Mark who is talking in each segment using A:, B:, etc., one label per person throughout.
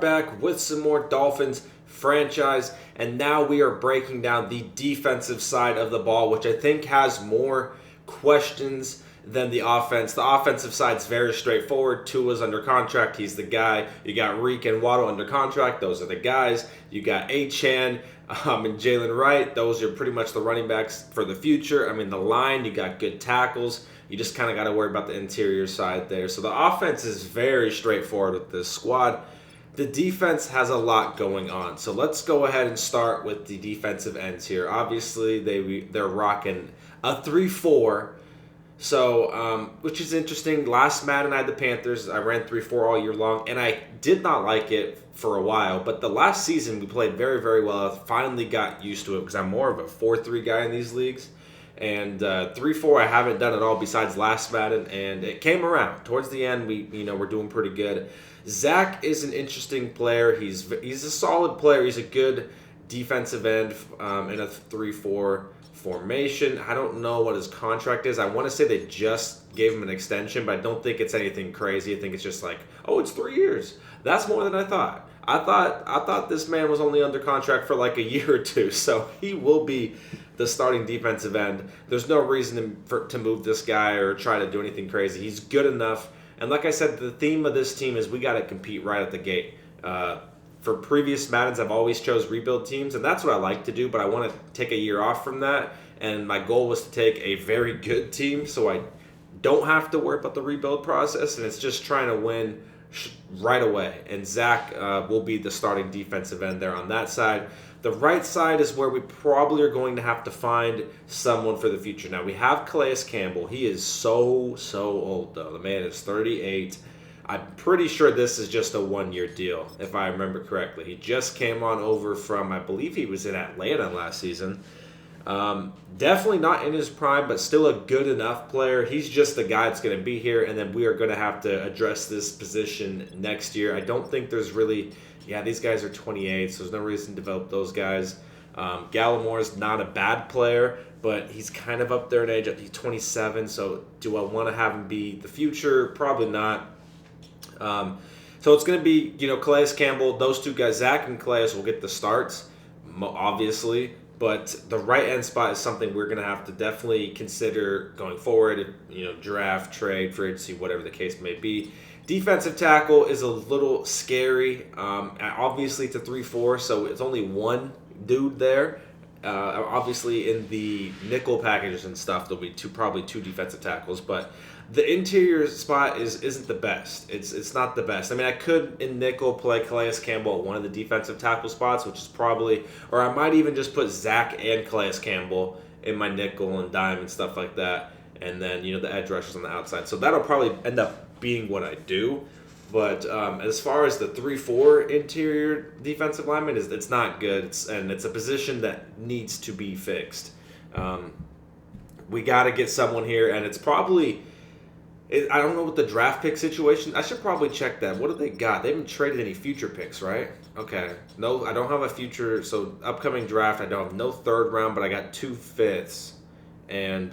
A: Back with some more Dolphins franchise, and now we are breaking down the defensive side of the ball, which I think has more questions than the offense. The offensive side is very straightforward. Tua's under contract, he's the guy. You got Reek and Waddle under contract, those are the guys. You got Achan and Jalen Wright, those are pretty much the running backs for the future. I mean, the line, you got good tackles. You just kind of got to worry about the interior side there. So the offense is very straightforward with this squad. The defense has a lot going on. So let's go ahead and start with the defensive ends here. Obviously, they're rocking a 3-4. So, which is interesting. Last Madden, I had the Panthers. I ran 3-4 all year long, and I did not like it for a while. But the last season, we played very, very well. I finally got used to it because I'm more of a 4-3 guy in these leagues. And 3-4, I haven't done at all besides last Madden, and it came around. Towards the end, we're doing pretty good. Zach is an interesting player. He's a solid player. He's a good defensive end in a 3-4 formation. I don't know what his contract is. I want to say they just gave him an extension, but I don't think it's anything crazy. I think it's just like, oh, it's 3 years. That's more than I thought. I thought this man was only under contract for like a year or two, so he will be the starting defensive end. There's no reason to move this guy or try to do anything crazy. He's good enough. And like I said, the theme of this team is we got to compete right at the gate. For previous Maddens, I've always chose rebuild teams, and that's what I like to do, but I want to take a year off from that. And my goal was to take a very good team so I don't have to worry about the rebuild process, and it's just trying to win right away. And Zach will be the starting defensive end there on that side. The right side is where we probably are going to have to find someone for the future. Now, we have Calais Campbell. He is so old, though. The man is 38. I'm pretty sure this is just a one-year deal, if I remember correctly. He just came on over from, I believe he was in Atlanta last season. Definitely not in his prime, but still a good enough player. He's just the guy that's going to be here, and then we are going to have to address this position next year. I don't think there's really... Yeah, these guys are 28, so there's no reason to develop those guys. Gallimore's not a bad player, but he's kind of up there in age. He's 27, so do I want to have him be the future? Probably not. So it's going to be, Calais Campbell, those two guys, Zach and Calais will get the starts, obviously. But the right end spot is something we're going to have to definitely consider going forward. Draft, trade, free agency, whatever the case may be. Defensive tackle is a little scary. Obviously, it's a 3-4, so it's only one dude there. Obviously, in the nickel packages and stuff, there'll be probably two defensive tackles. But the interior spot isn't the best. It's not the best. I mean, I could, in nickel, play Calais Campbell at one of the defensive tackle spots, which is probably... Or I might even just put Zach and Calais Campbell in my nickel and dime and stuff like that. And then, the edge rushers on the outside. So that'll probably end up being what I do. But as far as the 3-4 interior defensive lineman, it's not good. It's a position that needs to be fixed. We got to get someone here, and it's probably... I don't know what the draft pick situation... I should probably check that. What do they got? They haven't traded any future picks, right? Okay. No, I don't have a future... So, upcoming draft, I don't have no third round, but I got 2 fifths and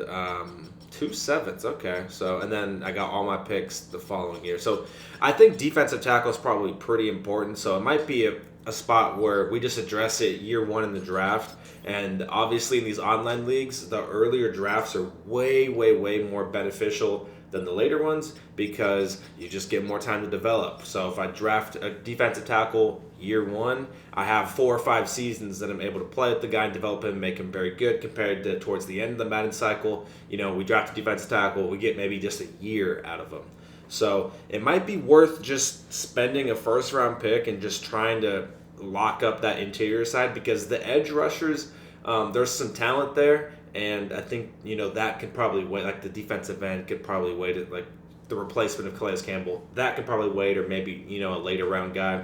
A: 2 sevenths. Okay. So, and then I got all my picks the following year. So, I think defensive tackle is probably pretty important. So, it might be a spot where we just address it year one in the draft. And obviously, in these online leagues, the earlier drafts are way more beneficial than the later ones because you just get more time to develop. So if I draft a defensive tackle year one, I have 4 or 5 seasons that I'm able to play with the guy and develop him, make him very good compared to towards the end of the Madden cycle. We draft a defensive tackle, we get maybe just a year out of him. So it might be worth just spending a first round pick and just trying to lock up that interior side because the edge rushers, there's some talent there. And I think, that could probably wait. Like the defensive end could probably wait. Like the replacement of Calais Campbell. That could probably wait. Or maybe, a later round guy.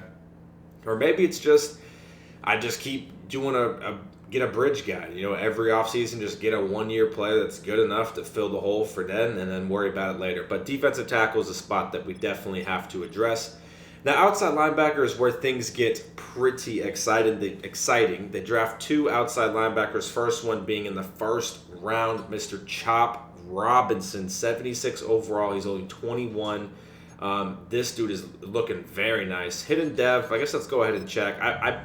A: Or maybe it's just, I just keep doing get a bridge guy. Every offseason just get a 1-year player that's good enough to fill the hole for then. And then worry about it later. But defensive tackle is a spot that we definitely have to address. Now, outside linebacker is where things get pretty exciting. They draft 2 outside linebackers, first one being in the first round, Mr. Chop Robinson, 76 overall. He's only 21. This dude is looking very nice. Hidden dev, I guess let's go ahead and check.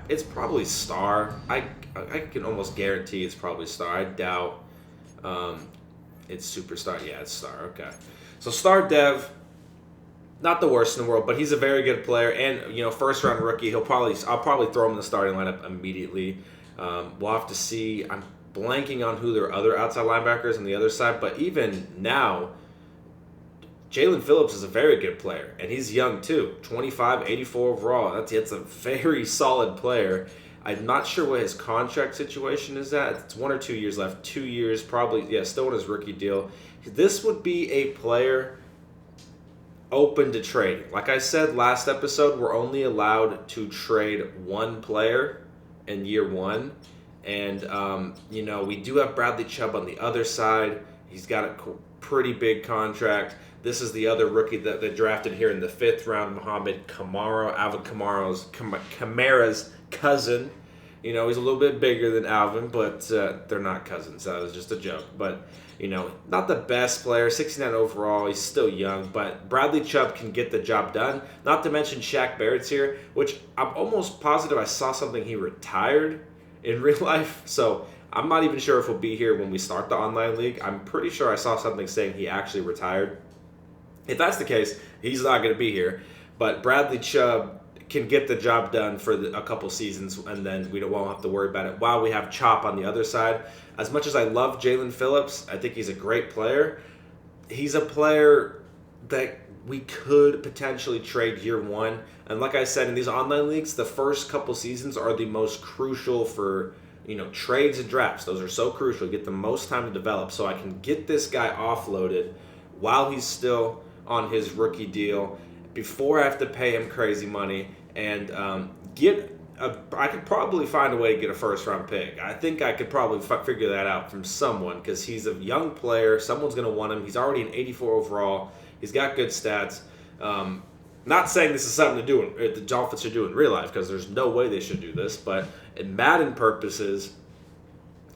A: It's probably star. I can almost guarantee it's probably star. I doubt it's superstar. Yeah, it's star. Okay. So star dev, not the worst in the world, but he's a very good player. And, first round rookie, I'll probably throw him in the starting lineup immediately. We'll have to see. I'm blanking on who their other outside linebackers on the other side, but even now, Jalen Phillips is a very good player, and he's young too. 25, 84 overall. That's a very solid player. I'm not sure what his contract situation is at. It's 1 or 2 years left. 2 years, probably, still on his rookie deal. This would be a player open to trading. Like I said last episode, we're only allowed to trade one player in year one. And, we do have Bradley Chubb on the other side. He's got a pretty big contract. This is the other rookie that they drafted here in the 5th round, Mohamed Kamara, Alvin Kamara's cousin. He's a little bit bigger than Alvin, but they're not cousins. That was just a joke. But, not the best player, 69 overall. He's still young, but Bradley Chubb can get the job done. Not to mention Shaq Barrett's here, which I'm almost positive I saw something he retired in real life. So I'm not even sure if he'll be here when we start the online league. I'm pretty sure I saw something saying he actually retired. If that's the case, he's not going to be here. But Bradley Chubb can get the job done for a couple seasons, and then we won't have to worry about it while we have Chop on the other side. As much as I love Jalen Phillips, I think he's a great player. He's a player that we could potentially trade year one. And like I said, in these online leagues, the first couple seasons are the most crucial for trades and drafts. Those are so crucial. Get the most time to develop. So I can get this guy offloaded while he's still on his rookie deal before I have to pay him crazy money and I could probably find a way to get a first round pick. I think I could probably figure that out from someone because he's a young player. Someone's going to want him. He's already an 84 overall. He's got good stats. Not saying this is something the Dolphins should do in real life because there's no way they should do this, but in Madden purposes,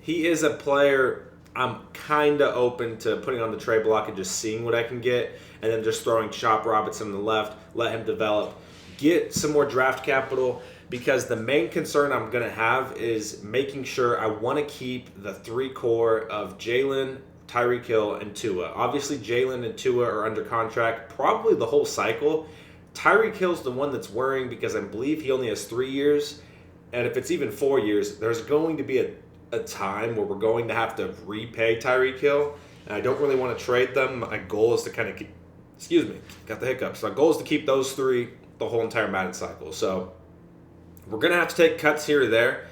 A: he is a player I'm kind of open to putting on the trade block and just seeing what I can get, and then just throwing Chop Robinson on the left, let him develop, get some more draft capital, because the main concern I'm going to have is making sure I want to keep the 3 core of Jalen, Tyreek Hill, and Tua. Obviously, Jalen and Tua are under contract probably the whole cycle. Tyreek Hill's the one that's worrying because I believe he only has 3 years, and if it's even 4 years, there's going to be a time where we're going to have to repay Tyreek Hill, and I don't really want to trade them. My goal is to kind of keep, got the hiccups. My goal is to keep those 3 the whole entire Madden cycle. So we're going to have to take cuts here or there.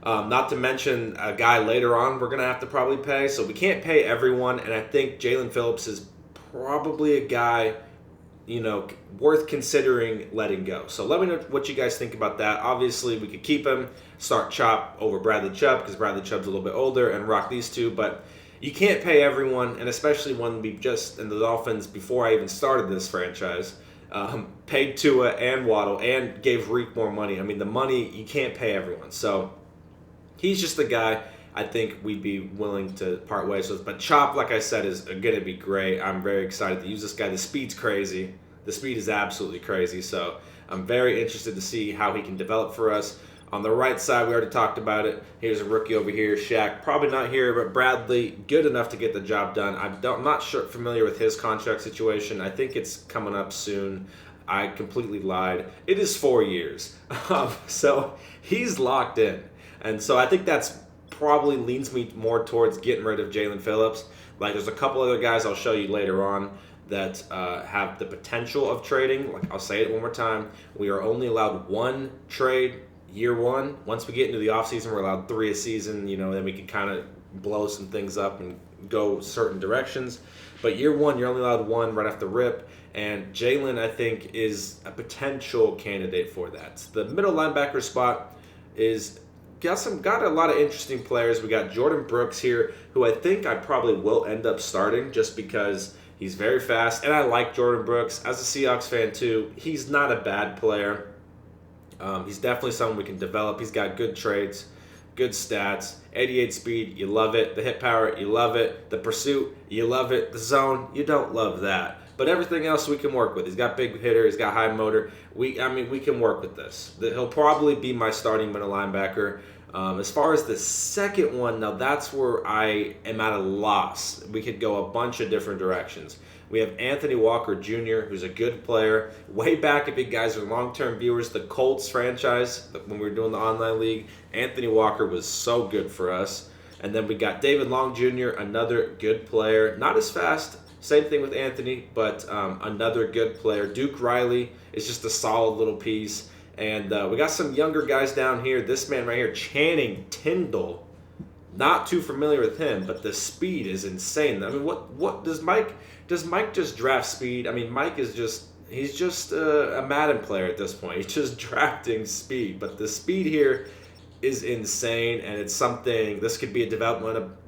A: Not to mention a guy later on we're going to have to probably pay. So we can't pay everyone, and I think Jalen Phillips is probably a guy worth considering letting go. So let me know what you guys think about that. Obviously, we could keep him, start Chop over Bradley Chubb because Bradley Chubb's a little bit older, and rock these 2. But you can't pay everyone, and especially when we just, in the Dolphins, before I even started this franchise, paid Tua and Waddle and gave Reek more money. I mean, the money, you can't pay everyone. So he's just the guy I think we'd be willing to part ways with. But Chop, like I said, is going to be great. I'm very excited to use this guy. The speed's crazy. The speed is absolutely crazy. So I'm very interested to see how he can develop for us. On the right side, we already talked about it. Here's a rookie over here, Shaq. Probably not here, but Bradley, good enough to get the job done. I'm not familiar with his contract situation. I think it's coming up soon. I completely lied. It is 4 years. So he's locked in. And so I think that's probably leans me more towards getting rid of Jalen Phillips. Like, there's a couple other guys I'll show you later on that have the potential of trading. Like, I'll say it one more time. We are only allowed 1 trade year one. Once we get into the offseason, we're allowed 3 a season. Then we can kind of blow some things up and go certain directions. But year one, you're only allowed 1 right off the rip. And Jalen, I think, is a potential candidate for that. The middle linebacker spot is got a lot of interesting players. We got Jordan Brooks here, who I think I probably will end up starting just because he's very fast, and I like Jordan Brooks. As a Seahawks fan too, he's not a bad player. He's definitely someone we can develop. He's got good traits, good stats, 88 speed, you love it. The hit power, you love it. The pursuit, you love it. The zone, you don't love that. But everything else we can work with. He's got big hitter. He's got high motor. We can work with this. He'll probably be my starting middle linebacker. As far as the second one, now that's where I am at a loss. We could go a bunch of different directions. We have Anthony Walker Jr., who's a good player. Way back, if you guys are long-term viewers, the Colts franchise, when we were doing the online league, Anthony Walker was so good for us. And then we got David Long Jr., another good player. Not as fast, same thing with Anthony, but another good player. Duke Riley is just a solid little piece. And we got some younger guys down here. This man right here, Channing Tindall. Not too familiar with him, but the speed is insane. I mean, what does Mike just draft speed? I mean, Mike is he's just a Madden player at this point. He's just drafting speed, but the speed here is insane, and it's something. This could be a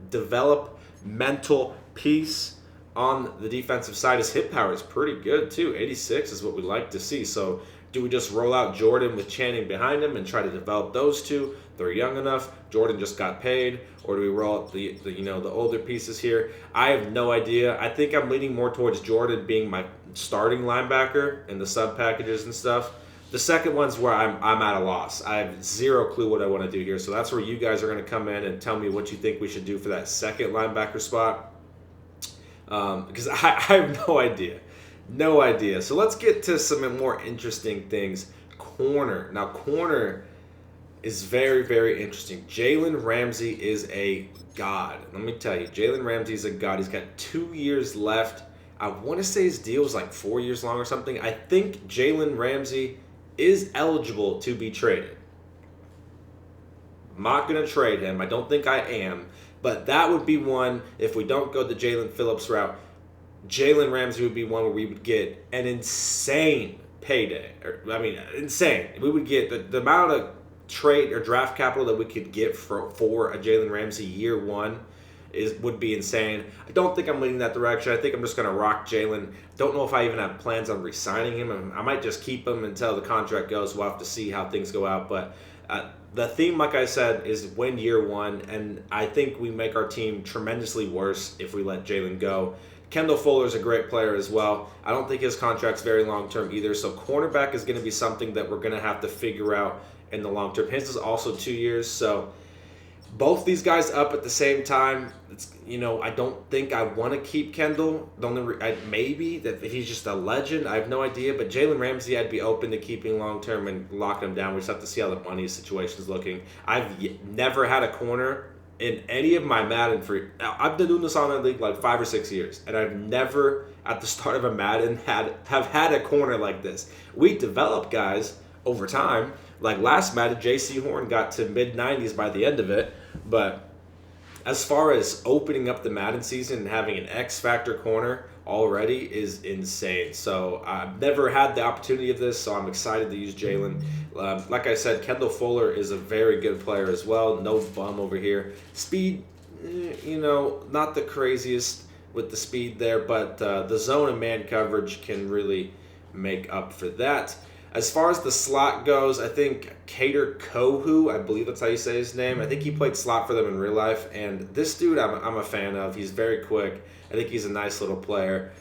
A: developmental piece on the defensive side. His hit power is pretty good too. 86 is what we like to see. So do we just roll out Jordan with Channing behind him and try to develop those two? They're young enough. Jordan just got paid, or do we roll out the older pieces here? I have no idea. I think I'm leaning more towards Jordan being my starting linebacker in the sub packages and stuff. The second one's where I'm at a loss. I have zero clue what I want to do here. So that's where you guys are going to come in and tell me what you think we should do for that second linebacker spot. Because I have no idea. No idea. So let's get to some more interesting things. Corner. Now, corner is very, very interesting. Jalen Ramsey is a god. Let me tell you, Jalen Ramsey is a god. He's got 2 years left. I want to say his deal is like 4 years long or something. I think Jalen Ramsey is eligible to be traded. I'm not going to trade him. I don't think I am. But that would be one, if we don't go the Jalen Phillips route, Jalen Ramsey would be one where we would get an insane payday. Insane. We would get the amount of trade or draft capital that we could get for a Jalen Ramsey year one would be insane. I don't think I'm leaning that direction. I think I'm just going to rock Jalen. Don't know if I even have plans on re-signing him. I might just keep him until the contract goes. We'll have to see how things go out. But the theme, like I said, is win year one. And I think we make our team tremendously worse if we let Jalen go. Kendall Fuller is a great player as well. I don't think his contract's very long-term either. So cornerback is going to be something that we're going to have to figure out in the long term. His is also 2 years. So both these guys up at the same time. I don't think I want to keep Kendall. Maybe that he's just a legend. I have no idea. But Jalen Ramsey, I'd be open to keeping long term and locking him down. We just have to see how the money situation is looking. I've never had a corner in any of my Madden I've been doing this online league like 5 or 6 years, and I've never at the start of a Madden have had a corner like this. We develop guys over time. Like last Madden, J.C. Horn got to mid-90s by the end of it. But as far as opening up the Madden season and having an X-Factor corner already is insane. So I've never had the opportunity of this, so I'm excited to use Jalen. Like I said, Kendall Fuller is a very good player as well. No bum over here. Speed, not the craziest with the speed there, but the zone and man coverage can really make up for that. As far as the slot goes, I think Kader Kohu, I believe that's how you say his name. I think he played slot for them in real life. And this dude I'm a fan of. He's very quick. I think he's a nice little player.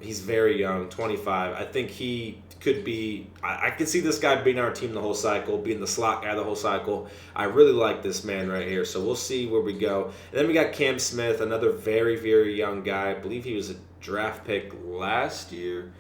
A: He's very young, 25. I think he could be – I could see this guy being our team the whole cycle, being the slot guy the whole cycle. I really like this man right here. So we'll see where we go. And then we got Cam Smith, another very, very young guy. I believe he was a draft pick last year.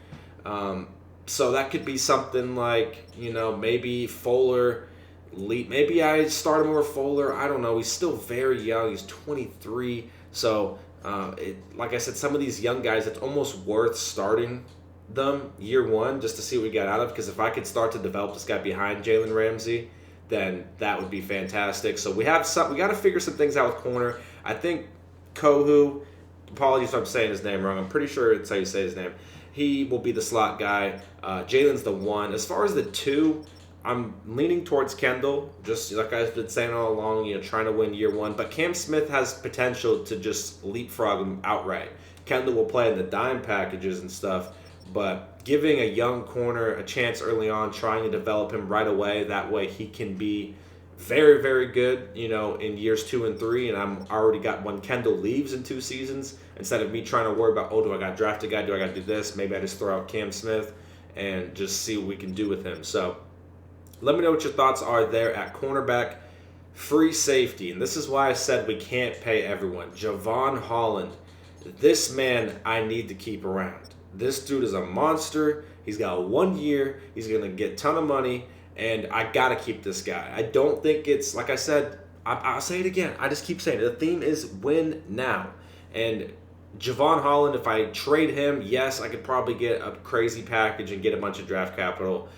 A: So that could be something like, maybe Fuller, maybe I start him over Fuller. I don't know. He's still very young. He's 23. So, like I said, some of these young guys, it's almost worth starting them year one just to see what we got out of. Because if I could start to develop this guy behind Jalen Ramsey, then that would be fantastic. So we got to figure some things out with corner. I think Kohu, apologies if I'm saying his name wrong. I'm pretty sure it's how you say his name. He will be the slot guy. Jalen's the one. As far as the two, I'm leaning towards Kendall, just like I've been saying all along, trying to win year one. But Cam Smith has potential to just leapfrog him outright. Kendall will play in the dime packages and stuff, but giving a young corner a chance early on, trying to develop him right away, that way he can be very, very good, in years 2 and 3, and I'm already got when Kendall leaves in 2 seasons, instead of me trying to worry about, do I got to draft a guy, do I got to do this, maybe I just throw out Cam Smith and just see what we can do with him. So let me know what your thoughts are there at cornerback. Free safety, and this is why I said we can't pay everyone. Jevon Holland, this man I need to keep around. This dude is a monster. He's got 1 year. He's going to get a ton of money, and I got to keep this guy. I don't think it's, like I said, I'll say it again. I just keep saying it. The theme is win now. And Jevon Holland, if I trade him, yes, I could probably get a crazy package and get a bunch of draft capital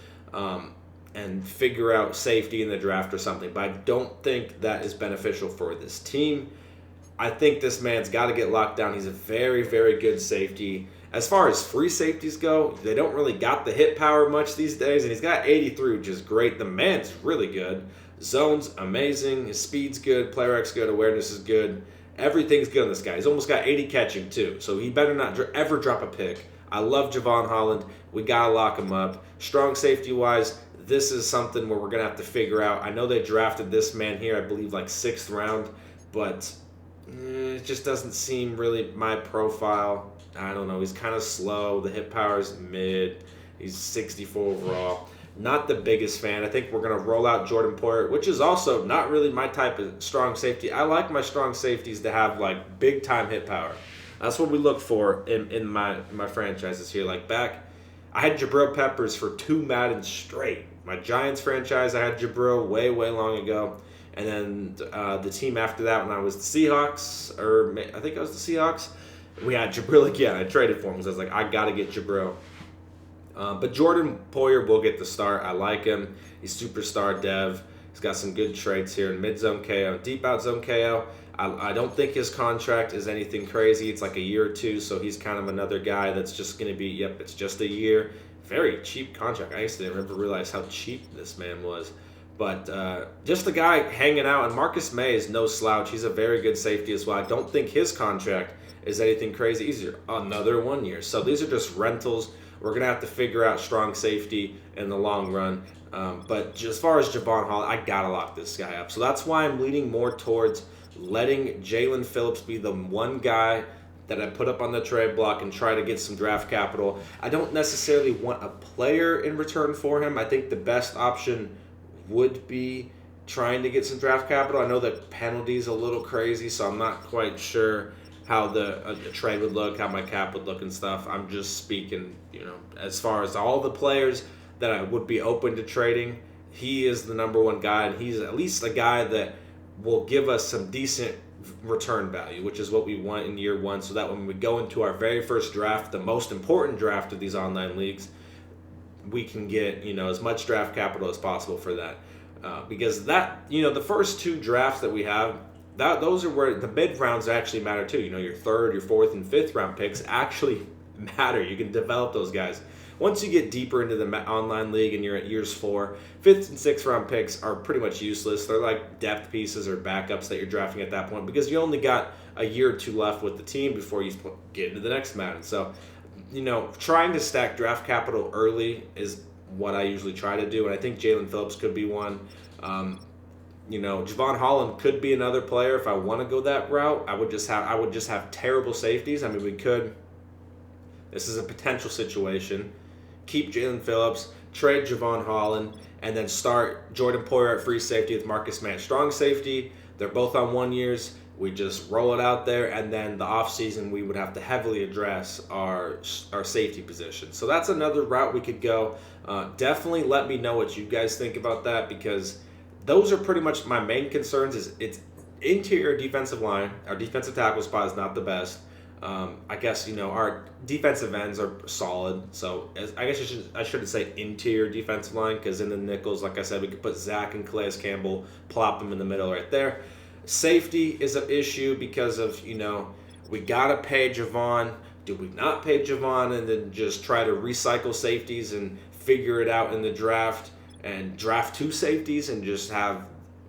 A: and figure out safety in the draft or something. But I don't think that is beneficial for this team. I think this man's got to get locked down. He's a very, very good safety. As far as free safeties go, they don't really got the hit power much these days, and he's got 83, which is great. The man's really good. Zone's amazing. His speed's good. Player X good. Awareness is good. Everything's good on this guy. He's almost got 80 catching, too, so he better not ever drop a pick. I love Jevon Holland. We got to lock him up. Strong safety-wise, this is something where we're going to have to figure out. I know they drafted this man here, I believe, like 6th round, but it just doesn't seem really my profile. I don't know. He's kind of slow. The hit power is mid. He's 64 overall. Not the biggest fan. I think we're going to roll out Jordan Poyer, which is also not really my type of strong safety. I like my strong safeties to have, like, big-time hit power. That's what we look for in my franchises here. Like, I had Jabril Peppers for 2 Madden straight. My Giants franchise, I had Jabril way, way long ago. And then the team after that, when I was the Seahawks, or I think I was the Seahawks, we had Jabril again. I traded for him because I was like, I got to get Jabril. But Jordan Poyer will get the start. I like him. He's superstar dev. He's got some good traits here in mid-zone KO, deep out zone KO. I don't think his contract is anything crazy. It's like a year or 2, so he's kind of another guy that's just going to be, it's just a year. Very cheap contract. I used to never realize how cheap this man was. But just a guy hanging out, and Marcus May is no slouch. He's a very good safety as well. I don't think his contract is anything crazy. He's another 1 year. So these are just rentals. We're going to have to figure out strong safety in the long run. But just as far as Jevon Holland, I got to lock this guy up. So that's why I'm leaning more towards letting Jalen Phillips be the one guy that I put up on the trade block and try to get some draft capital. I don't necessarily want a player in return for him. I think the best option would be trying to get some draft capital. I know the penalty's a little crazy, so I'm not quite sure how the trade would look, how my cap would look and stuff. I'm just speaking, as far as all the players that I would be open to trading, he is the number one guy, and he's at least a guy that will give us some decent return value, which is what we want in year 1, so that when we go into our very first draft, the most important draft of these online leagues, we can get, as much draft capital as possible for that. Because that, the first 2 drafts that we have, those are where the mid rounds actually matter too. Your 3rd, your 4th, and 5th round picks actually matter. You can develop those guys. Once you get deeper into the online league and you're at years 4, 5th and 6th round picks are pretty much useless. They're like depth pieces or backups that you're drafting at that point because you only got a year or 2 left with the team before you get into the next Madden. So, trying to stack draft capital early is what I usually try to do, and I think Jalen Phillips could be one. Jevon Holland could be another player if I want to go that route. I would just have terrible safeties. I mean, we could. This is a potential situation. Keep Jalen Phillips, trade Jevon Holland, and then start Jordan Poyer at free safety with Marcus May at strong safety. They're both on 1 years. We just roll it out there, and then the offseason we would have to heavily address our safety position. So that's another route we could go. Definitely let me know what you guys think about that, because those are pretty much my main concerns. It's interior defensive line. Our defensive tackle spot is not the best. I guess, our defensive ends are solid. So I guess I shouldn't say interior defensive line, because in the nickels, like I said, we could put Zach and Calais Campbell, plop them in the middle right there. Safety is an issue because of, we got to pay Jevon. Do we not pay Jevon and then just try to recycle safeties and figure it out in the draft and draft 2 safeties and just have,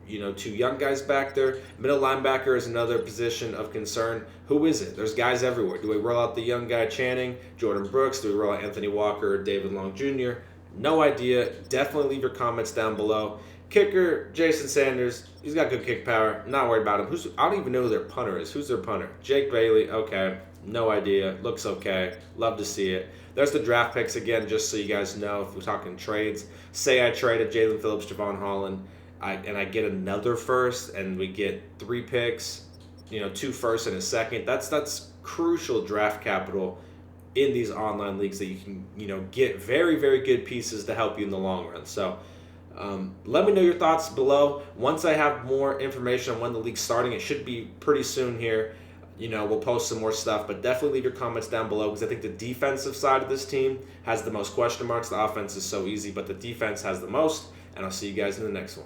A: 2 young guys back there? Middle linebacker is another position of concern. Who is it? There's guys everywhere. Do we roll out the young guy Channing, Jordan Brooks? Do we roll out Anthony Walker or David Long Jr.? No idea. Definitely leave your comments down below. Kicker, Jason Sanders. He's got good kick power. Not worried about him. I don't even know who their punter is. Who's their punter? Jake Bailey. Okay. No idea. Looks okay. Love to see it. There's the draft picks again, just so you guys know. If we're talking trades, say I traded Jalen Phillips, Javon Holland, and I get another first, and we get 3 picks, 2 firsts and a second. That's crucial draft capital in these online leagues that you can get very, very good pieces to help you in the long run. So let me know your thoughts below. Once I have more information on when the league's starting, it should be pretty soon here. We'll post some more stuff, but definitely leave your comments down below because I think the defensive side of this team has the most question marks. The offense is so easy, but the defense has the most, and I'll see you guys in the next one.